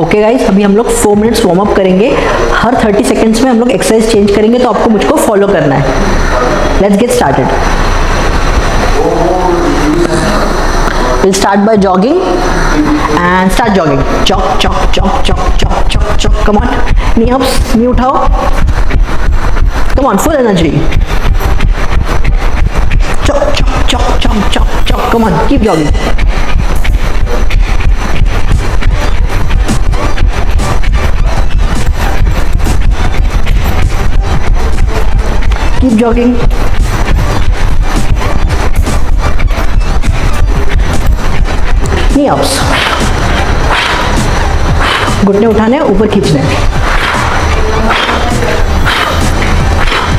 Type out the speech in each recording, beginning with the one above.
Okay guys, अभी हम लोग 4 मिनट्स वार्म अप करेंगे। हर 30 सेकंड्स में हम लोग एक्सरसाइज चेंज करेंगे, तो आपको मुझको फॉलो करना है। Let's get started. Will start by jogging and start jogging. चॉक चॉक चॉक चॉक चॉक चॉक चॉक। Come on, knee ups, knee उठाओ। Come on, full energy. चॉक चॉक चॉक चॉक चॉक चॉक। Come on, keep jogging. Keep jogging. Knee ups. घुटने उठाने, ऊपर खींचने।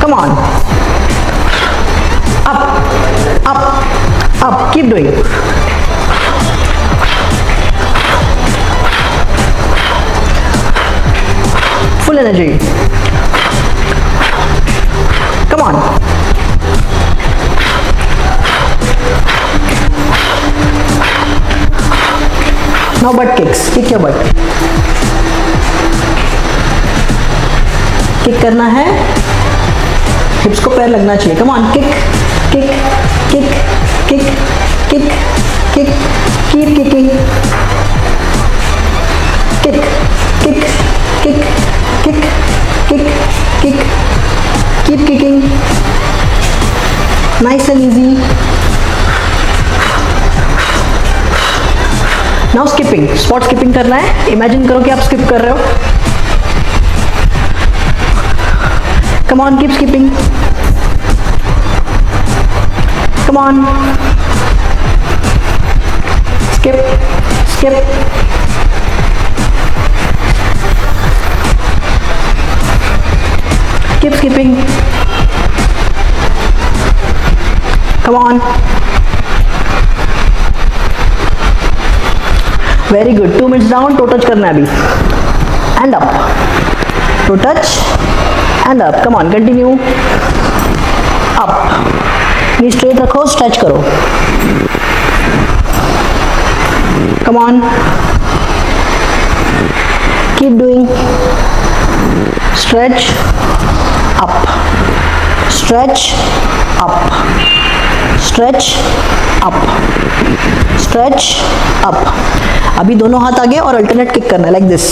Come on. Up, up, up. Keep doing. Full energy. Come on. Now butt kicks. Kick your butt. Kick करना है, हिप्स को पैर लगना चाहिए। Come on, kick, kick, kick, kick, kick, kick. Keep kicking. Kick, kick, kick, kick, kick, kick. Keep kicking. Nice and easy. Now skipping. Spot skipping करना है। Imagine करो कि आप skip कर रहे हो। Come on, keep skipping. Come on. Skip, skip. Keep skipping. Come on. Very good. 2 minutes down. Toe touch करना है अभी. And up. Toe touch. And up. Come on. Continue. Up. Knee straight रखो. Stretch करो. Come on. Keep doing. Stretch. Up. Stretch. Up. Stretch. Up. Stretch. Up. अभी दोनों हाथ आगे और अल्टरनेट किक करना है, like this.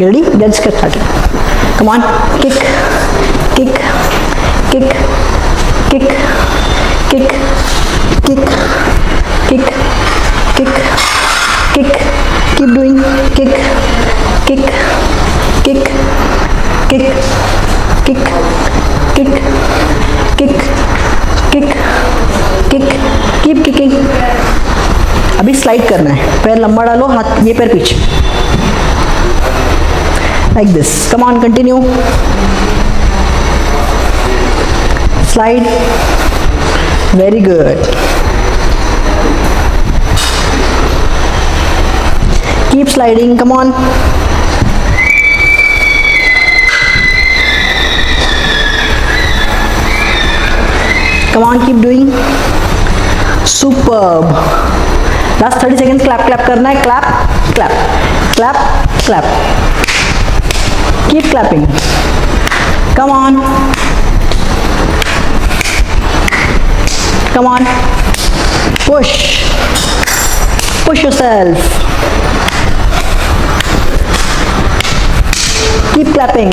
Ready? Let's get started. Come on. Kick. Kick. Kick. Kick. Kick. Kick. Kick. Kick. Kick. Keep doing. Kick. Kick. Kick. Kick. Kick. Kick. Kick. Kick. Kick. Keep kicking. अभी slide करना है, पैर लंबा डालो, हाथ ये पैर पीछे, like this. Come on, continue. Slide. Very good. Keep sliding. Come on. Come on, keep doing. Superb. Last 30 seconds. Clap, clap करना है. Clap, clap, clap, clap. Keep clapping. Come on. Come on. Push. Push yourself. Keep clapping.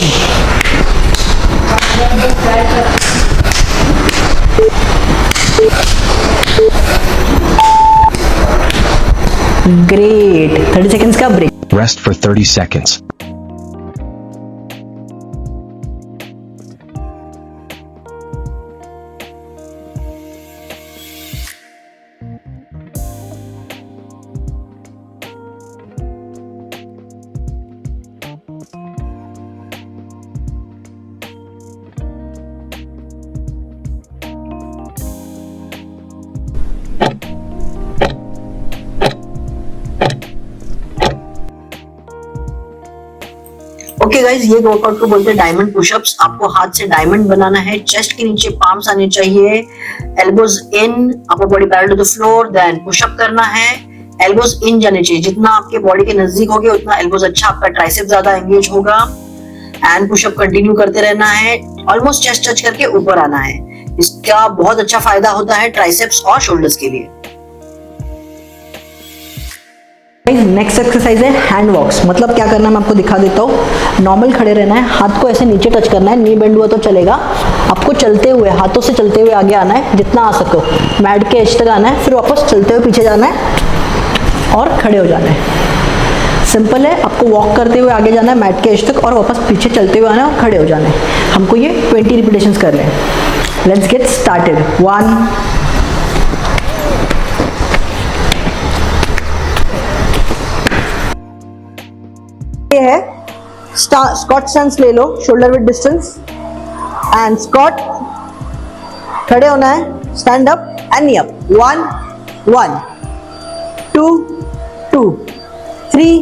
Great. 30 seconds का break. Rest for 30 seconds. Okay guys, ये workout को बोलते हैं diamond pushups. आपको हाथ से डायमंड बनाना है, चेस्ट के नीचे पाम्स आने चाहिए, elbows in, upper body parallel to the floor, then pushup करना है, एल्बोज इन जाने चाहिए, जितना आपके बॉडी के नजदीक होगे उतना एल्बोज अच्छा, आपका ट्राइसेप ज्यादा एंगेज होगा। एंड पुशअप कंटिन्यू करते रहना है, ऑलमोस्ट चेस्ट टच करके ऊपर आना है। इसका बहुत अच्छा फायदा होता है ट्राइसेप्स और शोल्डर्स के लिए। नेक्स्ट एक्सरसाइज है हैंड वॉक्स। मतलब क्या करना है मैं आपको दिखा देता हूँ। नॉर्मल खड़े रहना है, हाथ को ऐसे नीचे टच करना है, नी बेंड हुआ तो चलेगा। आपको चलते हुए, हाथों से चलते हुए आगे आना है, जितना आ सको मैट के एज तक आना है, फिर वापस चलते हुए पीछे जाना है और खड़े हो जाना है। सिंपल है, आपको वॉक करते हुए आगे जाना है मैट के एज तक और वापस पीछे चलते हुए आना है और खड़े हो जाना है। हमको ये 20 रिपीटेशंस करने हैं। Let's get started. 1 ये है स्क्वाट स्टैंस ले लो, shoulder width distance and squat. खड़े होना है, stand up and knee up. 1 1 2 2 3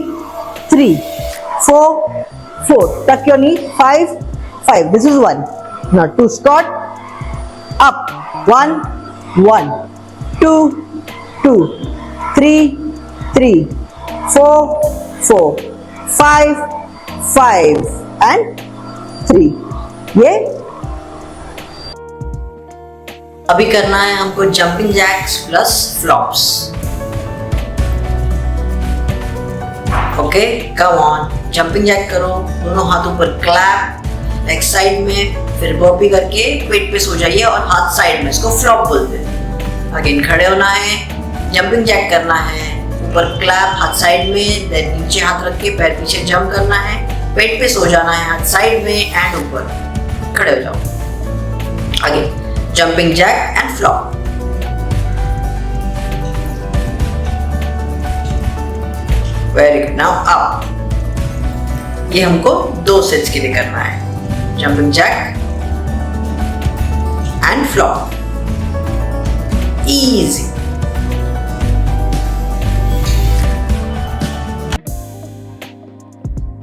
3 4 4 tuck your knee, 5 5 this is 1. Now 2 squat up, 1 1 2 2 3 3 4 4 5 5 and 3। ये अभी करना है हमको jumping jacks plus flops. Okay, come on, jumping jack करो, दोनों हाथों पर क्लैप एक साइड में, फिर बर्पी करके पेट पे सो जाइए और हाथ साइड में, इसको फ्लॉप बोलते हैं। अगेन खड़े होना है, जंपिंग जैक करना है, ऊपर क्लैप हाथ साइड में, देन नीचे हाथ रख के पैर पीछे जंप करना है, पेट पे सो जाना है हाथ साइड में एंड ऊपर, खड़े हो जाओ। आगे jumping jack and flop. Very good, now up. ये हमको 2 सेट्स के लिए करना है, jumping jack and flop. Easy.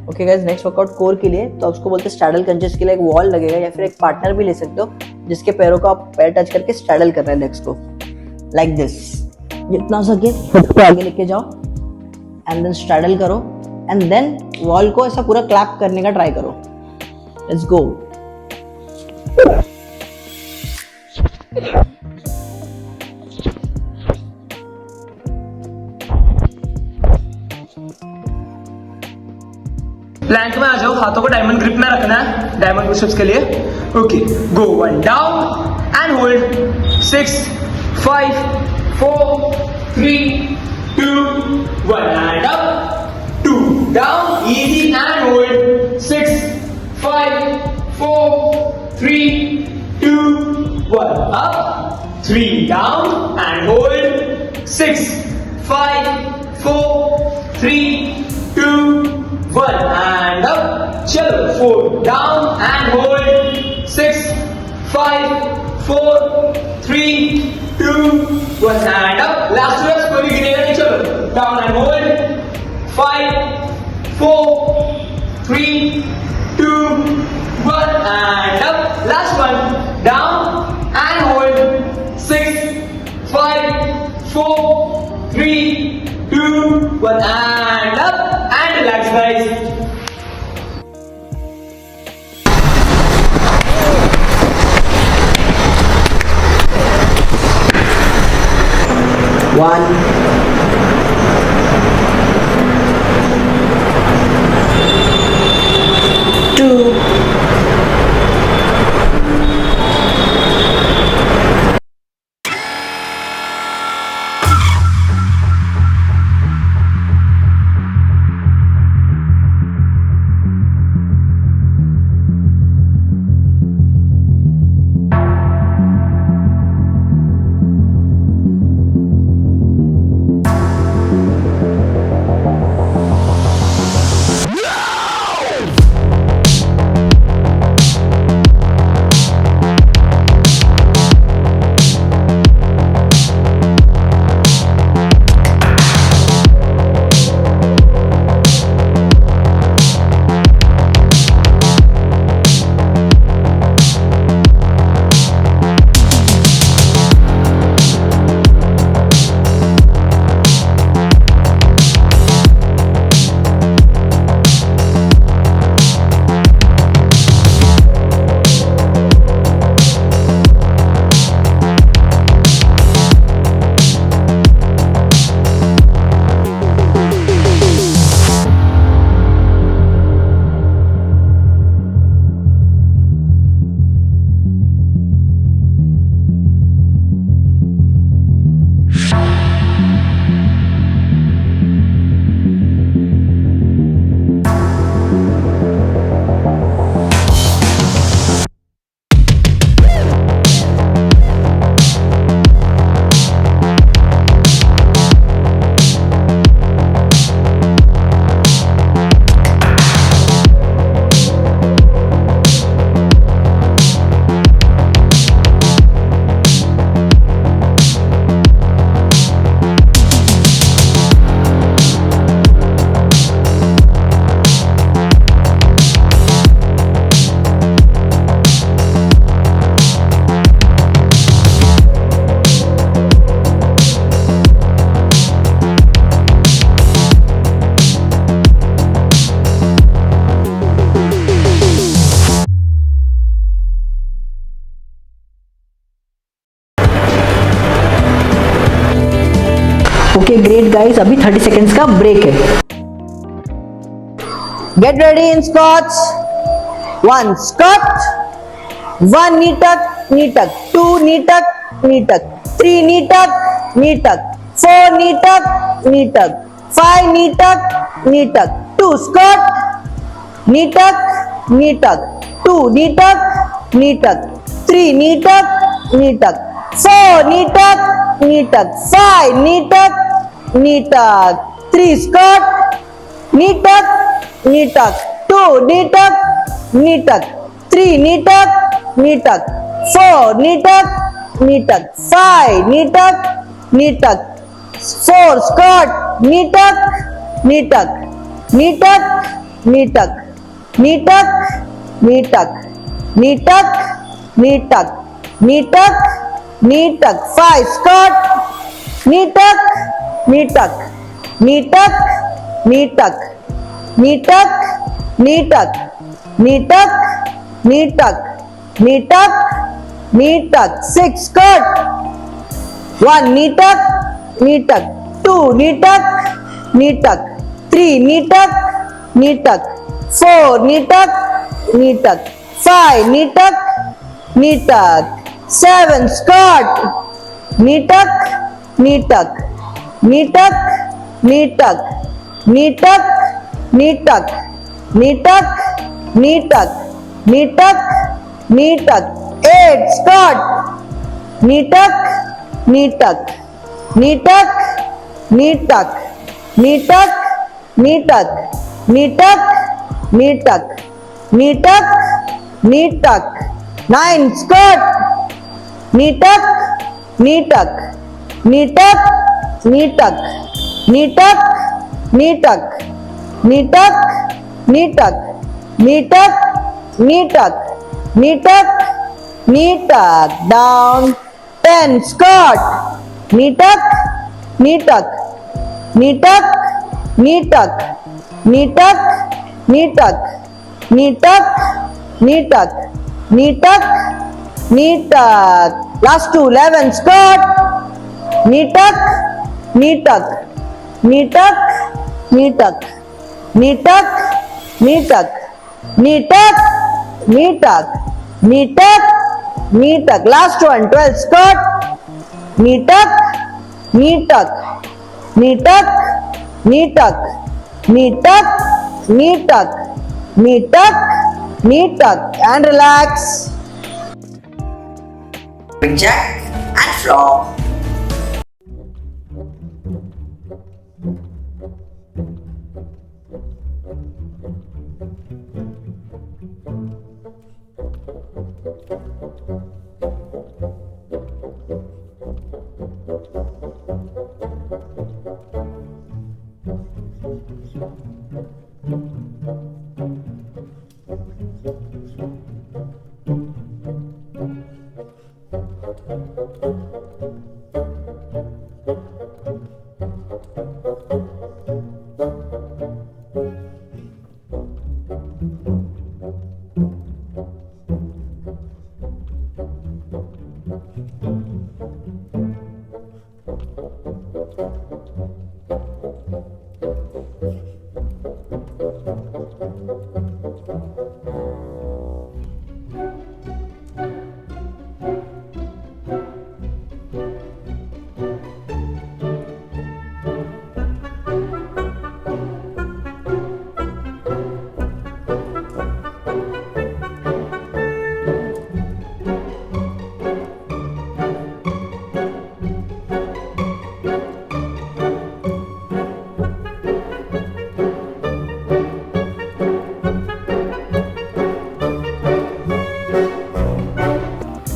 Okay guys, next workout core के लिए, तो उसको बोलते हैं स्ट्रैडल कंचेस। के लिए एक वॉल लगेगा या फिर एक पार्टनर भी ले सकते हो, जिसके पैरों को आप पैर टच करके स्ट्रैडल करना है लेग्स को, लाइक दिस। जितना सके खुद को आगे लेके जाओ एंड देन स्ट्रैडल करो एंड देन वॉल को ऐसा पूरा क्लैप करने का ट्राई करो। Let's go. प्लैंक में आ जाओ, हाथों को डायमंड ग्रिप में रखना है डायमंड पुशअप्स के लिए। Okay, go 1 down and hold, 6 5 4 3 2 1 and up, 2 down, easy and hold, 6 5 4 3 2 1 up, 3 down and hold, 6 5 4 3 2 1 and up. चलो 4 down and hold, 6 5 4 3 2 1 and up. Last race कोई भी गिरेगा नहीं। चलो down and hold, 5 4 3 2 1 and up. Last one, down and hold, 6 5 4 3 2 1 and up. And relax guys. One, 2, okay great guys, अभी 30 seconds का break है. Get ready in squats. 1 squat, 1 knee tuck, 2 knee tuck, 3 knee tuck, 4 knee tuck, 5 knee tuck, 2 squat, knee tuck, 2 knee tuck, 3 knee tuck, 4 knee tuck, 5 knee tuck, 3 squat, knee tuck, 2 knee tuck, 3 knee tuck, 4 knee tuck, 5 knee tuck, 4 squat, knee tuck, knee tuck, 5 squat, knee tuck, knee tuck, knee tuck, knee tuck, knee tuck, knee tuck, knee tuck, knee tuck, knee tuck, knee tuck, 6 squat, 1 knee tuck, 2 knee tuck, 3 knee tuck, 4 knee tuck, 5 knee tuck, 7 squat, knee tuck, knee tuck, knee tuck, knee tuck, knee tuck, knee tuck, knee tuck, knee tuck, knee tuck, knee tuck, 8 squat, knee tuck, knee tuck, knee tuck, knee tuck, knee tuck, knee tuck, knee tuck, knee tuck, knee tuck, knee tuck, 9 squat, knee tuck, knee tuck, knee tuck, knee tuck, knee tuck, knee tuck, knee tuck, knee tuck, knee tuck, knee tuck, knee tuck, knee tuck, down, 10 squat, knee tuck, knee tuck, knee tuck, knee tuck, knee tuck, knee tuck, knee tuck, knee tuck, knee tuck, knee tuck, last 2, 11 squat, knee tuck, knee tuck, knee tuck, knee tuck, knee tuck, knee tuck, knee tuck, knee tuck, knee tuck, knee tuck, last one, 12 squat, knee tuck, knee tuck, knee tuck, knee tuck, knee tuck, knee tuck, knee tuck, knee tuck, and relax. Jumping jack and flop.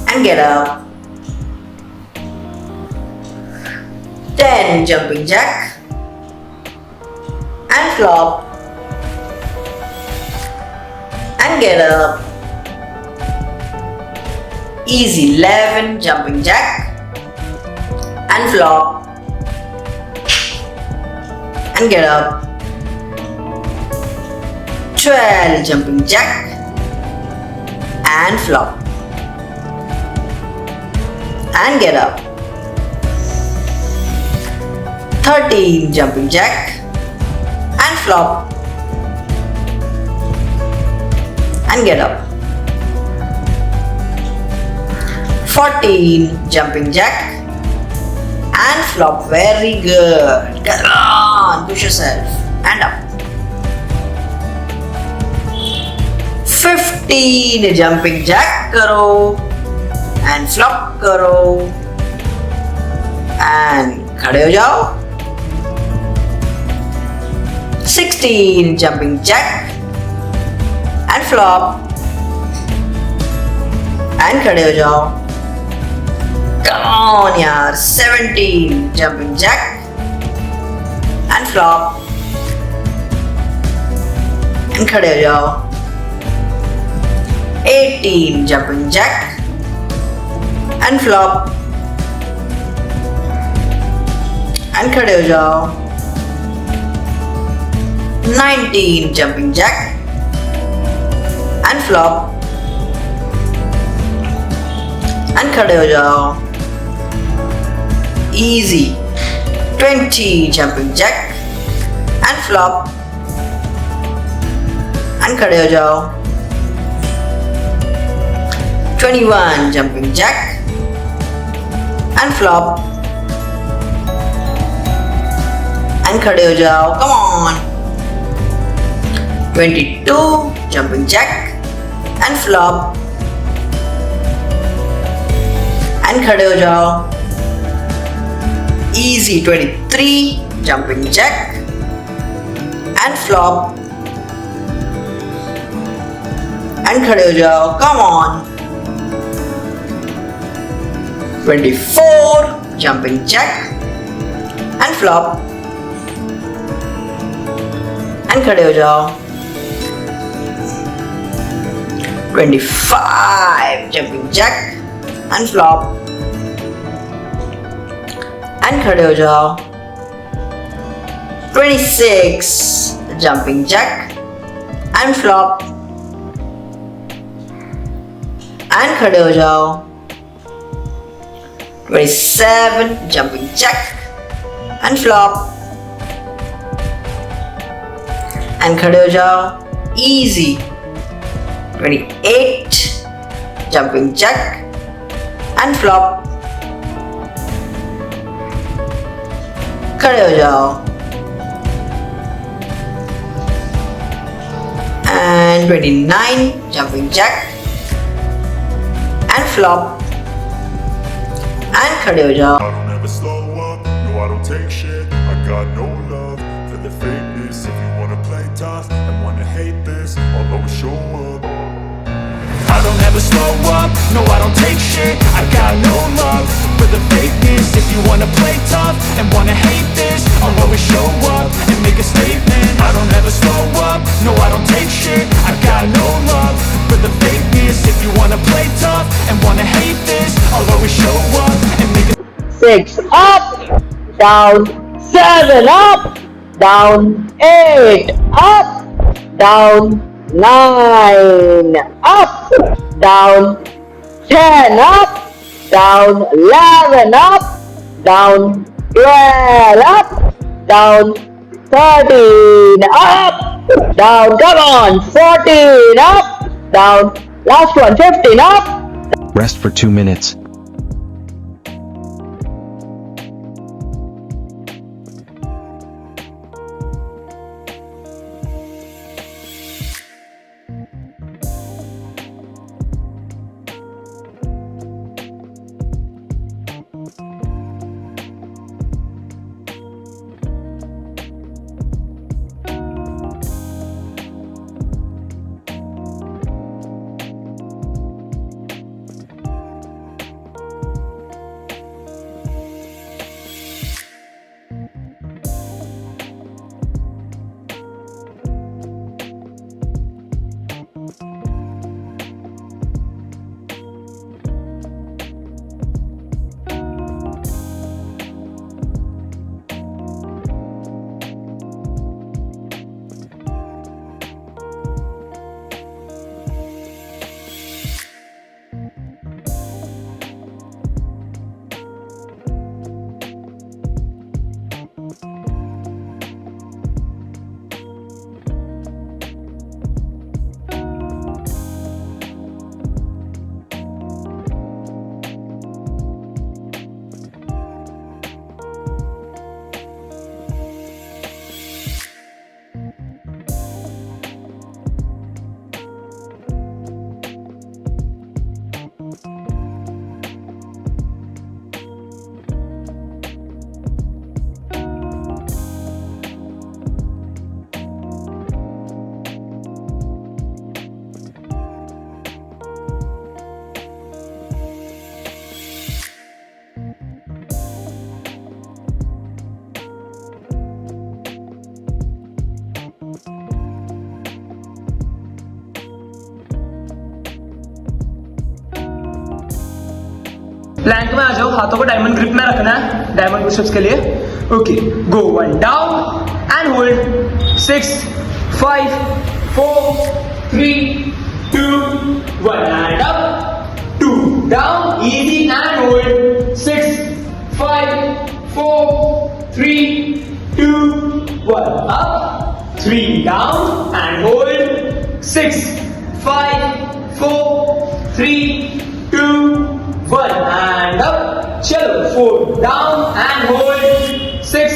And get up. 10 jumping jack and flop and get up. Easy 11 jumping jack and flop and get up. 12 jumping jack and flop and get up. 13 jumping jack and flop and get up. 14 jumping jack and flop. Very good. Come on, push yourself and up. 15 jumping jack करो and flop करो and खड़े हो जाओ. 16 jumping jack and flop and खड़े हो जाओ. Come on यार. 17 jumping jack and flop and खड़े हो जाओ. 18 jumping jack and flop and खड़े हो जाओ. 19 jumping jack and flop and खड़े हो जाओ. Easy. 20 jumping jack and flop and खड़े हो जाओ. 21 jumping jack and flop and खड़े हो जाओ. Come on. 22 jumping jack and flop and खड़े हो जाओ. Easy. 23 jumping jack and flop and खड़े हो जाओ. Come on. 24 jumping jack and flop and खड़े हो जाओ. 25 jumping jack and flop and खड़े हो जाओ. 26 jumping jack and flop and खड़े हो जाओ. 27 jumping jack and flop and खड़े हो जाओ. Easy. 28 jumping jack and flop खड़े हो जाओ. And 29 jumping jack and flop and खड़े हो जाओ. I don't ever slow up, no I don't take shit. I got no love for the fakeness. If you wanna play tough and wanna hate this, I'll always show up. I don't ever slow up, no I don't take shit. I got no love for the fakeness. If you wanna play tough and wanna hate this, I'll always show up and make a statement. I don't ever slow up, no I don't take shit. I got no love for the fakeness. If you wanna play tough and wanna hate this, I'll always show up and make a 6 up, down, 7 up, down, 8 up, down, 9 up, down, 10 up, down, 11 up, down, 12 up, down, 13 up, down, come on, 14 up, down, last one, 15 up. Rest for 2 minutes. Planck में आ जाओ, हाथों को diamond grip में रखना है diamond pushups के लिए. Okay, go 1 down and hold 6 5 4 3 2 1 and up, 2 down, easy and hold 6 5 4 3 2 1 up, 3 down and hold 6 5 4 3 2 1 and up. Chalo, 4 down and hold 6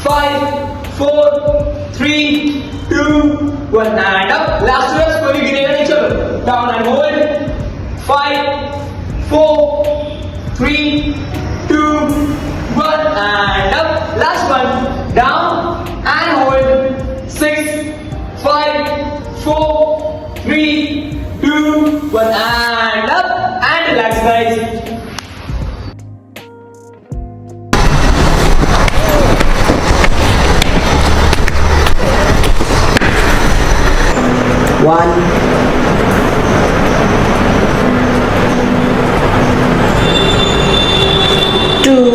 5 4 3 2 1 and up. Last reps कोई गिरेगा नहीं. चलो, down and hold 5 4 3 2 1 and up. Last one, down and hold 6 5 4 3 2 1 and up and relax guys. One, two,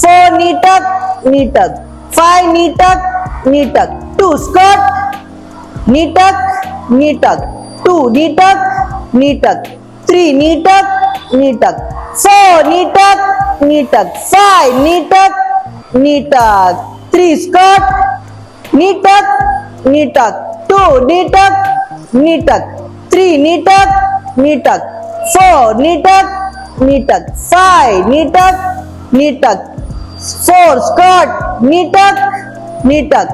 four knee tuck, 5 knee tuck, 2 squat, knee tuck, 2 knee tuck, 3 knee tuck, 4 knee tuck, 5 knee tuck, 3 squat, knee tuck, 2 knee tuck, 3 knee tuck, 4 knee tuck, 5 knee tuck, 4 squat, knee tuck, knee tuck,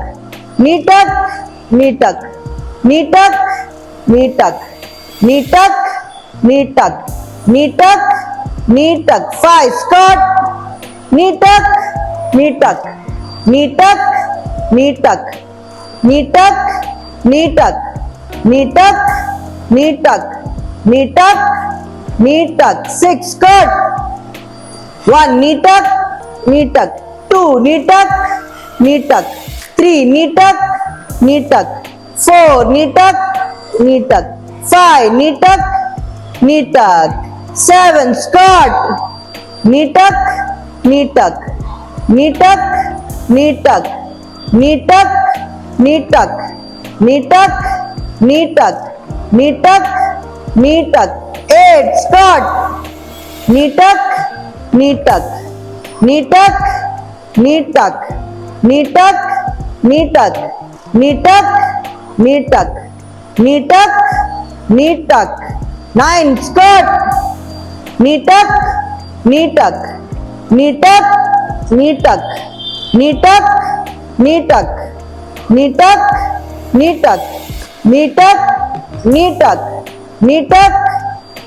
5 squat, knee tuck, knee tuck, 6 squat, 1 knee tuck, 2 knee tuck, 3 knee tuck, 4 knee tuck, knee tuck. 5 knee tuck, knee tuck. 7 Scott, knee tuck, knee tuck, knee tuck, knee tuck, knee tuck, knee tuck, knee tuck, knee tuck, knee tuck, knee tuck. 8 Scott, knee tuck, knee tuck, knee tuck, knee tuck, knee tuck, knee tuck, knee tuck, knee tuck, knee tuck, knee tuck. 9 Scott, knee tuck, knee tuck, knee tuck, knee tuck, knee tuck, knee tuck, knee tuck, knee tuck, knee tuck, knee tuck, knee tuck,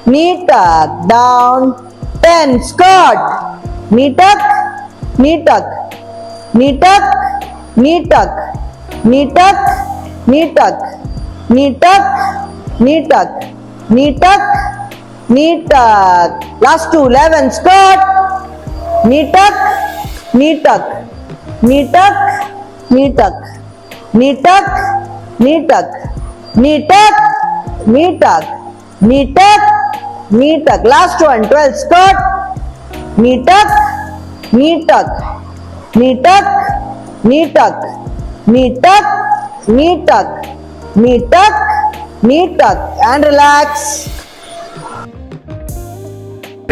knee tuck. Down. 10 Scott, knee tuck, knee tuck, knee tuck, knee tuck, knee tuck, knee tuck, knee tuck, knee tuck, knee tuck, knee tuck. Last two. 11 Scott, knee tuck, knee tuck, knee tuck, knee tuck, knee tuck, knee tuck, knee tuck, knee tuck, knee tuck, knee tuck. Last one. 12 Scott, knee tuck, knee tuck, knee tuck, knee tuck, knee tuck, knee tuck, knee tuck, knee tuck, and relax.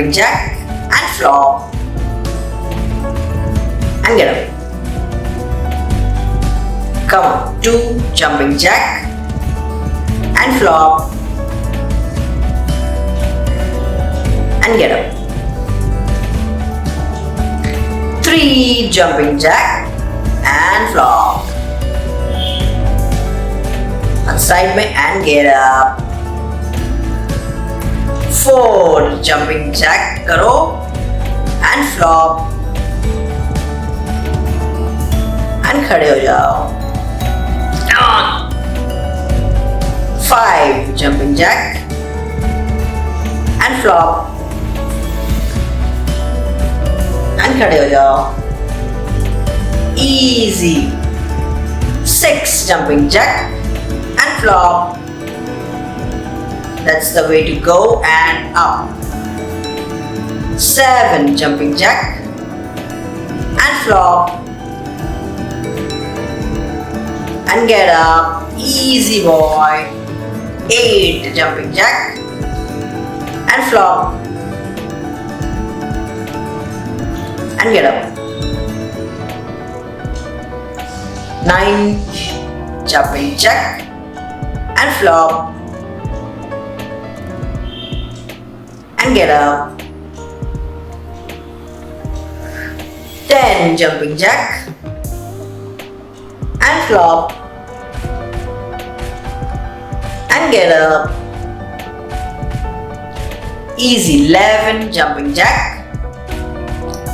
Jumping jack and flop and get up. Come on, 2 jumping jack and flop and get up. 3 jumping jack and flop. On side में and get up. 4 jumping jack करो and flop and खड़े हो जाओ. 5 jumping jack and flop and खड़े हो जाओ. Easy. 6 jumping jack and flop. That's the way to go and up. 7 jumping jack and flop and get up. Easy boy. 8 jumping jack and flop and get up. 9 jumping jack and flop and get up. 10 jumping jack and flop and get up. Easy. 11 jumping jack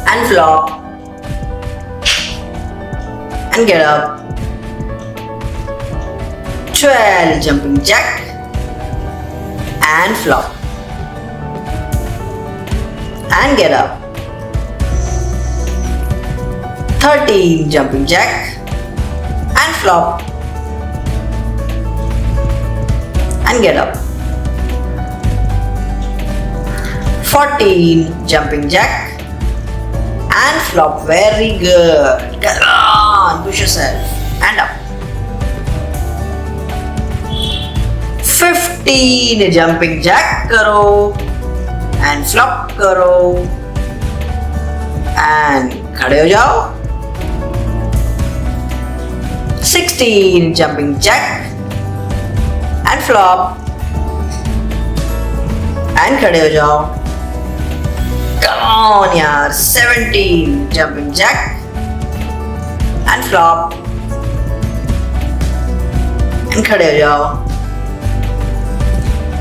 and flop and get up. 12 jumping jack and flop and get up. 13 jumping jack and flop and get up. 14 jumping jack and flop. Very good. Come on, push yourself and up. 15 jumping jack करो and flop करो and खड़े हो जाओ. 16 jumping jack and flop and खड़े हो जाओ. Come on यार. 17 jumping jack and flop and खड़े हो जाओ.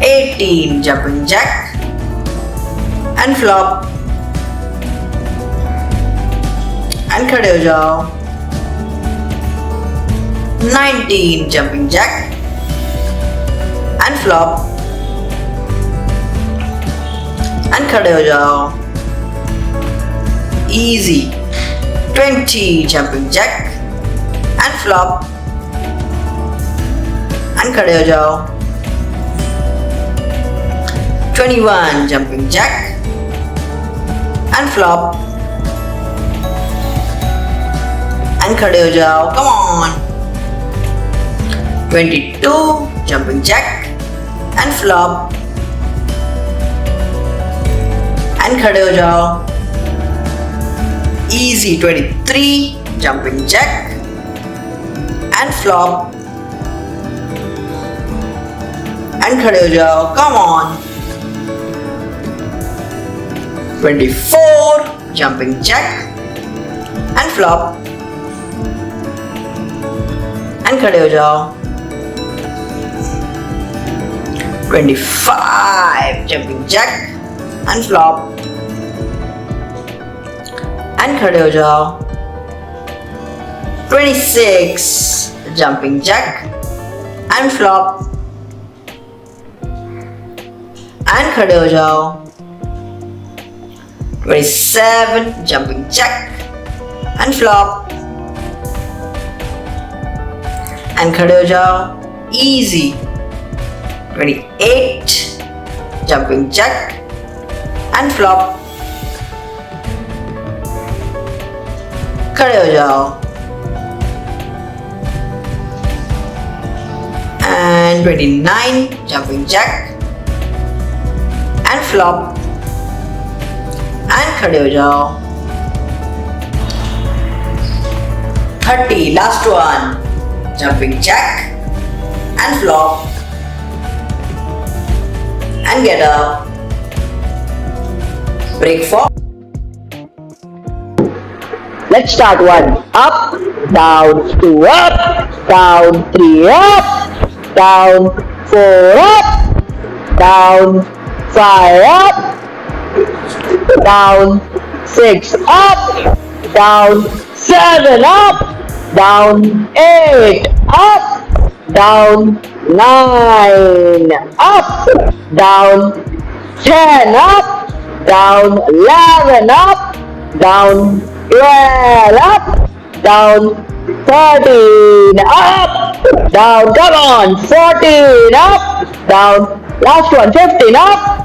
18 jumping jack and flop and खड़े हो जाओ. 19 jumping jack and flop and खड़े हो जाओ. Easy. 20 jumping jack and flop and खड़े हो जाओ. 21 jumping jack and flop and खड़े हो जाओ. Come on. 22 jumping jack and flop and खड़े हो जाओ. Easy. 23 jumping jack and flop and खड़े हो जाओ. Come on. 24 jumping jack and flop and खड़े हो जाओ. 25 jumping jack and flop and खड़े हो जाओ. 26 jumping jack and flop and खड़े हो जाओ. 27 jumping jack and flop and खड़े हो जाओ. Easy. 28 jumping jack and flop खड़े हो जाओ. And 29 jumping jack and flop and खड़े हो जाओ. 30 last one jumping jack and flop and get up. Break 4. Let's start. 1 up, down, 2 up, down, 3 up, down, 4 up, down, 5 up, down, 6 up, down, 7 up, down, 8 up, down, 9 up, down, 10 up, down, 11 up, down, 12 up, down, 13 up, down, come on, 14 up, down, last one, 15 up,